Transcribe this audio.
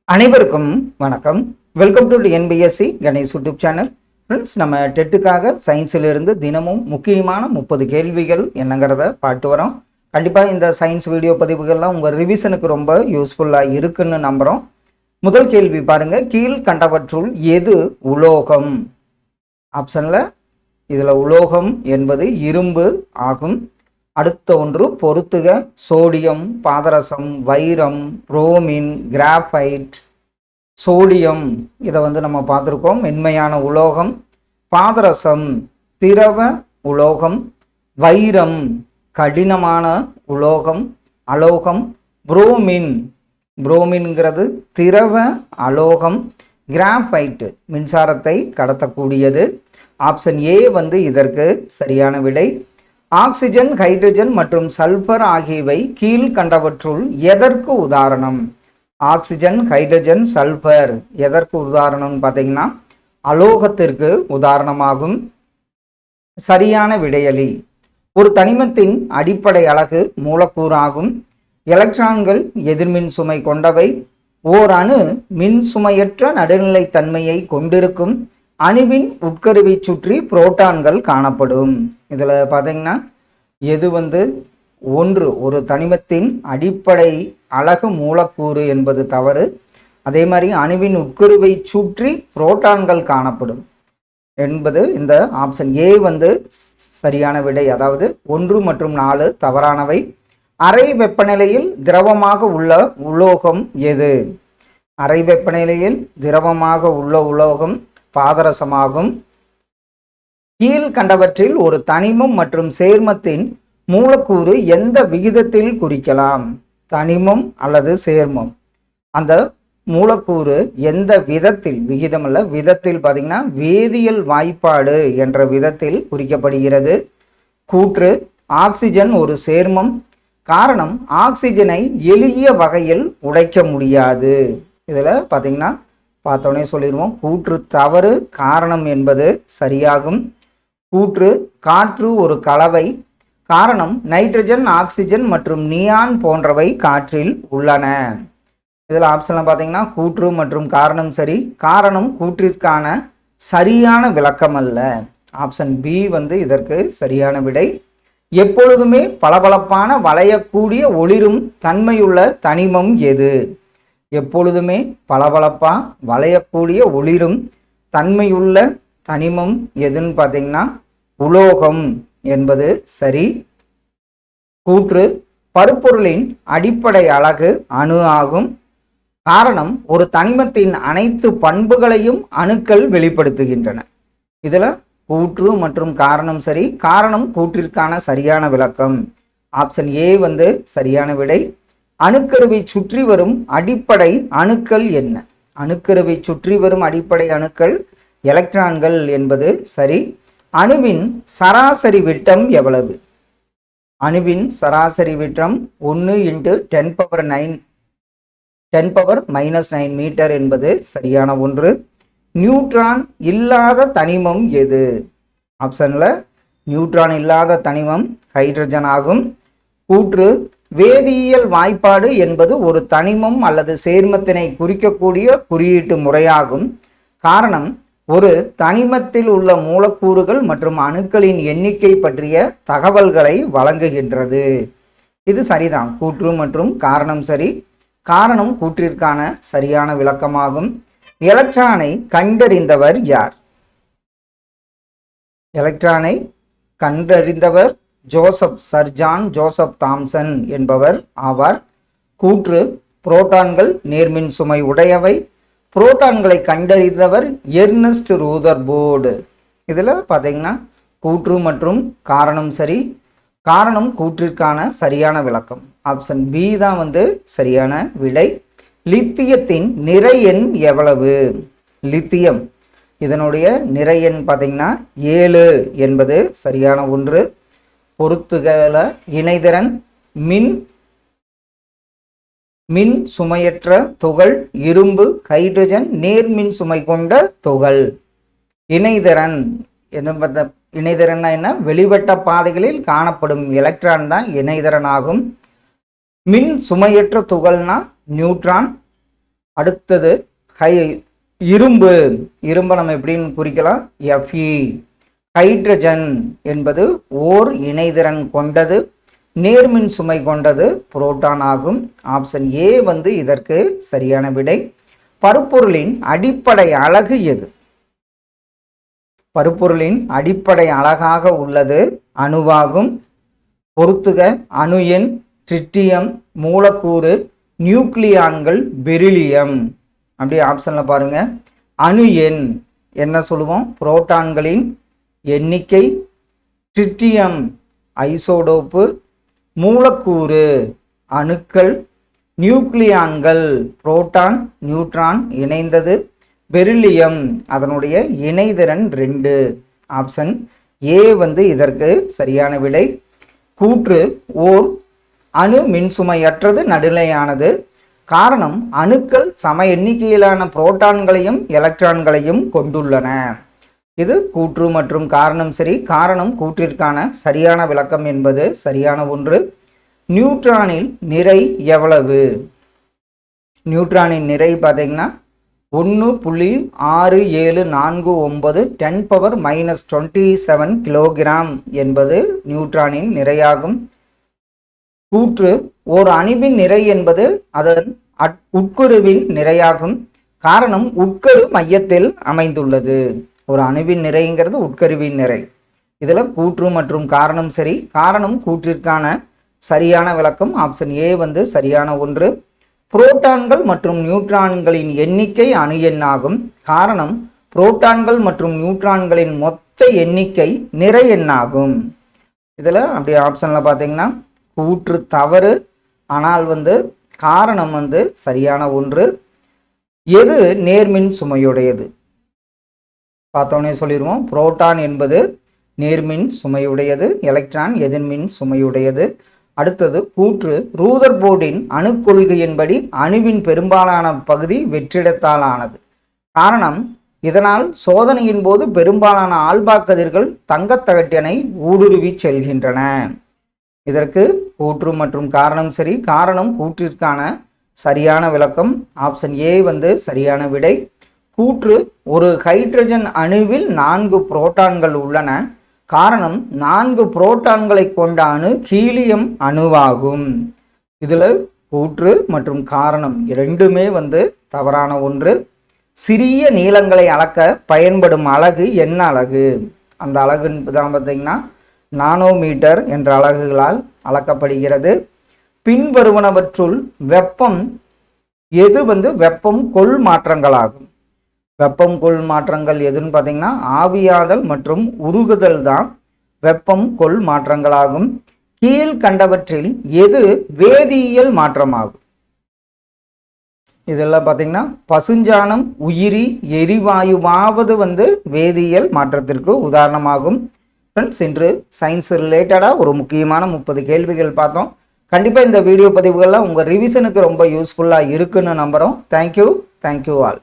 அனைவருக்கும் வணக்கம். Welcome to NPSC Ganesh YouTube channel. Friends, நம்ம டெட்டுக்காக சயின்ஸிலிருந்து தினமும் முக்கியமான 30 கேள்விகள் என்னங்கிறத பார்த்து வரோம். கண்டிப்பாக இந்த சயின்ஸ் வீடியோ பதிவுகள்லாம் உங்கள் ரிவிஷனுக்கு ரொம்ப யூஸ்ஃபுல்லாக இருக்குன்னு நம்புகிறோம். முதல் கேள்வி பாருங்க, கீழ்கண்டவற்றுள் எது உலோகம்? ஆப்ஷனில் இதில் உலோகம் என்பது இரும்பு ஆகும். அடுத்த ஒன்று பொறுத்துக. சோடியம், பாதரசம், வைரம், புரோமின், கிராஃபைட். சோடியம் இதை நம்ம பார்த்துருக்கோம், மென்மையான உலோகம். பாதரசம் திரவ உலோகம். வைரம் கடினமான உலோகம், அலோகம். புரோமின்ங்கிறது திரவ அலோகம். கிராஃபைட் மின்சாரத்தை கடத்தக்கூடியது. ஆப்ஷன் ஏ இதற்கு சரியான விடை. ஆக்சிஜன், ஹைட்ரஜன் மற்றும் சல்பர் ஆகியவை கீழ்கண்டவற்றுள் எதற்கு உதாரணம்? ஆக்சிஜன், ஹைட்ரஜன், சல்பர் எதற்கு உதாரணம் பார்த்தீங்கன்னா அலோகத்திற்கு உதாரணமாகும். சரியான விடையளி. ஒரு தனிமத்தின் அடிப்படை அலகு மூலக்கூறாகும். எலக்ட்ரான்கள் எதிர்மின் சுமை கொண்டவை. ஓர் அணு மின் சுமையற்ற நடுநிலை தன்மையை கொண்டிருக்கும். அணுவின் உட்கருவை சுற்றி புரோட்டான்கள் காணப்படும். இதில் பார்த்தீங்கன்னா எது ஒன்று, ஒரு தனிமத்தின் அடிப்படை அலகு மூலக்கூறு என்பது தவறு. அதே மாதிரி அணுவின் உட்கருவை சுற்றி புரோட்டான்கள் காணப்படும் என்பது இந்த ஆப்ஷன் ஏ சரியான விடை. அதாவது 1 மற்றும் 4 தவறானவை. அறை வெப்பநிலையில் திரவமாக உள்ள உலோகம் எது? அறை வெப்பநிலையில் திரவமாக உள்ள உலோகம் பாதரசமாகும். கீழ்கண்டவற்றில் ஒரு தனிமம் மற்றும் சேர்மத்தின் மூலக்கூறு எந்த விகிதத்தில் குறிக்கலாம்? தனிமம் அல்லது சேர்மம், அந்த மூலக்கூறு எந்த விதத்தில், விகிதம் அல்ல விதத்தில் பார்த்தீங்கன்னா வேதியியல் வாய்ப்பாடு என்ற விதத்தில் குறிக்கப்படுகிறது. கூற்று: ஆக்சிஜன் ஒரு சேர்மம். காரணம்: ஆக்சிஜனை எளிய வகையில் உடைக்க முடியாது. இதில் பார்த்தீங்கன்னா பார்த்தோன்னே சொல்லிடுவோம், கூற்று தவறு, காரணம் என்பது சரியாகும். கூற்று: காற்று ஒரு கலவை. காரணம்: நைட்ரஜன், ஆக்சிஜன் மற்றும் நியான் போன்றவை காற்றில் உள்ளன. இதில் ஆப்ஷனில் பார்த்தீங்கன்னா கூற்று மற்றும் காரணம் சரி. காரணம் கூற்றிற்கான சரியான விளக்கம் அல்ல. ஆப்ஷன் பி இதற்கு சரியான விடை. எப்பொழுதுமே பளபளப்பான வளையக்கூடிய ஒளிரும் தன்மையுள்ள தனிமம் எது? எப்பொழுதுமே பளபளப்பா வளையக்கூடிய ஒளிரும் தன்மையுள்ள தனிமம் எதுன்னு பார்த்தீங்கன்னா உலோகம் என்பது சரி. கூற்று: பருப்பொருளின் அடிப்படை அலகு அணு ஆகும். காரணம்: ஒரு தனிமத்தின் அனைத்து பண்புகளையும் அணுக்கள் வெளிப்படுத்துகின்றன. இதில் கூற்று மற்றும் காரணம் சரி. காரணம் கூற்றிற்கான சரியான விளக்கம். ஆப்ஷன் ஏ சரியான விடை. அணுக்கருவை சுற்றி வரும் அடிப்படை அணுக்கள் என்ன? அணுக்கருவை சுற்றி வரும் அடிப்படை அணுக்கள் எலக்ட்ரான்கள் என்பது சரி. அணுவின் சராசரி விட்டம் எவ்வளவு? அணுவின் சராசரி விட்டம் 1 × 10⁻⁹ மீட்டர் என்பது சரியான ஒன்று. நியூட்ரான் இல்லாத தனிமம் எது? ஆப்ஷன்ல நியூட்ரான் இல்லாத தனிமம் ஹைட்ரஜன் ஆகும். கூற்று: வேதியியல் வாய்ப்பாடு என்பது ஒரு தனிமம் அல்லது சேர்மத்தினை குறிக்கக்கூடிய குறியீட்டு முறையாகும். காரணம்: ஒரு தனிமத்தில் உள்ள மூலக்கூறுகள் மற்றும் அணுக்களின் எண்ணிக்கை பற்றிய தகவல்களை வழங்குகின்றது. இது சரிதான். கூற்று மற்றும் காரணம் சரி. காரணம் கூற்றிற்கான சரியான விளக்கமாகும். எலக்ட்ரானை கண்டறிந்தவர் யார்? எலக்ட்ரானை கண்டறிந்தவர் சர் ஜான் ஜோசப் தாம்சன் என்பவர் ஆவார். கூற்று: புரோட்டான்கள் நேர்மின் சுமை உடையவை. புரோட்டான்களை கண்டறிந்தவர் எர்னஸ்ட் ரூதர்போர்டு. இதில் பார்த்தீங்கன்னா கூற்று மற்றும் காரணம் சரி. காரணம் கூற்றிற்கான சரியான விளக்கம். ஆப்ஷன் பி தான் சரியான விடை. லித்தியத்தின் நிறை எண் எவ்வளவு? லித்தியம் இதனுடைய நிறை எண் பார்த்தீங்கன்னா 7 என்பது சரியான ஒன்று. பொறுத்துகள இணைதிறன் மின் சுமையற்ற துகள் இரும்பு, ஹைட்ரஜன் நேர்மின் சுமை கொண்ட துகள். இணைதிறன் இணைதிறன்னா என்ன? வெளிவட்ட பாதைகளில் காணப்படும் எலக்ட்ரான் தான் இணைதிறன் ஆகும். மின் சுமையற்ற துகள்னா நியூட்ரான். அடுத்தது இரும்பு. இரும்பை நம்ம எப்படின்னு குறிக்கலாம்? Fe. ஹைட்ரஜன் என்பது ஓர் இணைதிறன் கொண்டது, நேர்மின் சுமை கொண்டது, புரோட்டான் ஆகும். ஆப்ஷன் ஏ வந்து இதற்கு சரியான விடை. பருப்பொருளின் அடிப்படை அலகு எது? பருப்பொருளின் அடிப்படை அலகாக உள்ளது அணுவாகும். பொறுத்துக: அணு எண், ட்ரிட்டியம், மூலக்கூறு, நியூக்ளியான்கள், பெரிலியம். அப்படியே ஆப்ஷன்ல பாருங்க. அணு எண் என்ன சொல்லுவோம்? புரோட்டான்களின் எண்ணிக்கை. Tritium isotope. மூலக்கூறு அணுக்கள். நியூக்ளியான்கள் புரோட்டான் நியூட்ரான் இணைந்தது. பெரிலியம் அதனுடைய இணைதிறன் 2. ஆப்ஷன் ஏ வந்து இதற்கு சரியான விடை. கூற்று: ஓர் அணு மின்சுமையற்றது, நடுநிலையானது. காரணம்: அணுக்கள் சம எண்ணிக்கையிலான புரோட்டான்களையும் எலக்ட்ரான்களையும் கொண்டுள்ளன. இது கூற்று மற்றும் காரணம் சரி. காரணம் கூற்றிற்கான சரியான விளக்கம் என்பது சரியான ஒன்று. நியூட்ரானில் நிறை எவ்வளவு? நியூட்ரானின் நிறை பார்த்தீங்கன்னா 1.6749 10⁻⁻27 கிலோகிராம் என்பது நியூட்ரானின் நிறையாகும். கூற்று: ஓர் அணுவின் நிறை என்பது அதன் உட்கருவின் நிறையாகும். காரணம்: உட்கரு மையத்தில் அமைந்துள்ளது. ஒரு அணுவின் நிறைங்கிறது உட்கருவின் நிறை. இதில் கூற்று மற்றும் காரணம் சரி. காரணம் கூற்றிற்கான சரியான விளக்கம் ஆப்ஷன் ஏ வந்து சரியான ஒன்று. புரோட்டான்கள் மற்றும் நியூட்ரான்களின் எண்ணிக்கை அணு எண்ணாகும். காரணம்: புரோட்டான்கள் மற்றும் நியூட்ரான்களின் மொத்த எண்ணிக்கை நிறை எண்ணாகும். இதில் அப்படி ஆப்ஷனில் பார்த்தீங்கன்னா கூற்று தவறு, ஆனால் வந்து காரணம் வந்து சரியான ஒன்று. எது நேர்மின் சுமையுடையது? பார்த்தோன்னே சொல்லிடுவோம். புரோட்டான் என்பது நேர்மின் சுமையுடையது, எலக்ட்ரான் எதிர்மின் சுமையுடையது. அடுத்தது கூற்று: ரூதர்போர்டின் அணுக்கொள்கையின்படி அணுவின் பெரும்பாலான பகுதி வெற்றிடத்தால் ஆனது. காரணம்: இதனால் சோதனையின் போது பெரும்பாலான ஆல்பா கதிர்கள் தங்கத்தகட்டினை ஊடுருவி செல்கின்றன. இதற்கு கூற்று மற்றும் காரணம் சரி. காரணம் கூற்றிற்கான சரியான விளக்கம் ஆப்ஷன் ஏ வந்து சரியான விடை. கூற்று: ஒரு ஹைட்ரஜன் அணுவில் 4 புரோட்டான்கள் உள்ளன. காரணம்: 4 புரோட்டான்களை கொண்ட அணு ஹீலியம் அணுவாகும். இதில் கூற்று மற்றும் காரணம் இரண்டுமே வந்து தவறான ஒன்று. சிறிய நீளங்களை அளக்க பயன்படும் அலகு என்ன அலகு? அந்த அலகு தான் பார்த்தீங்கன்னா நானோமீட்டர் என்ற அலகுகளால் அளக்கப்படுகிறது. பின்வருவனவற்றுள் வெப்பம் எது வந்து வெப்பம் கொள் மாற்றங்களாகும்? வெப்பம் கொள் மாற்றங்கள் எதுன்னு பார்த்தீங்கன்னா ஆவியாதல் மற்றும் உருகுதல் தான் வெப்பம் கொள் மாற்றங்களாகும். கீழ்கண்டவற்றில் எது வேதியியல் மாற்றமாகும்? இதெல்லாம் பார்த்தீங்கன்னா பசுஞ்சாணம் உயிரி எரிவாயுவாவது வந்து வேதியியல் மாற்றத்திற்கு உதாரணமாகும். ஃப்ரெண்ட்ஸ், இன்று சயின்ஸ் ரிலேட்டடாக ஒரு முக்கியமான 30 கேள்விகள் பார்த்தோம். கண்டிப்பாக இந்த வீடியோ பதிவுகள்லாம் உங்கள் ரிவிஷனுக்கு ரொம்ப யூஸ்ஃபுல்லாக இருக்குன்னு நம்புகிறோம். Thank you all.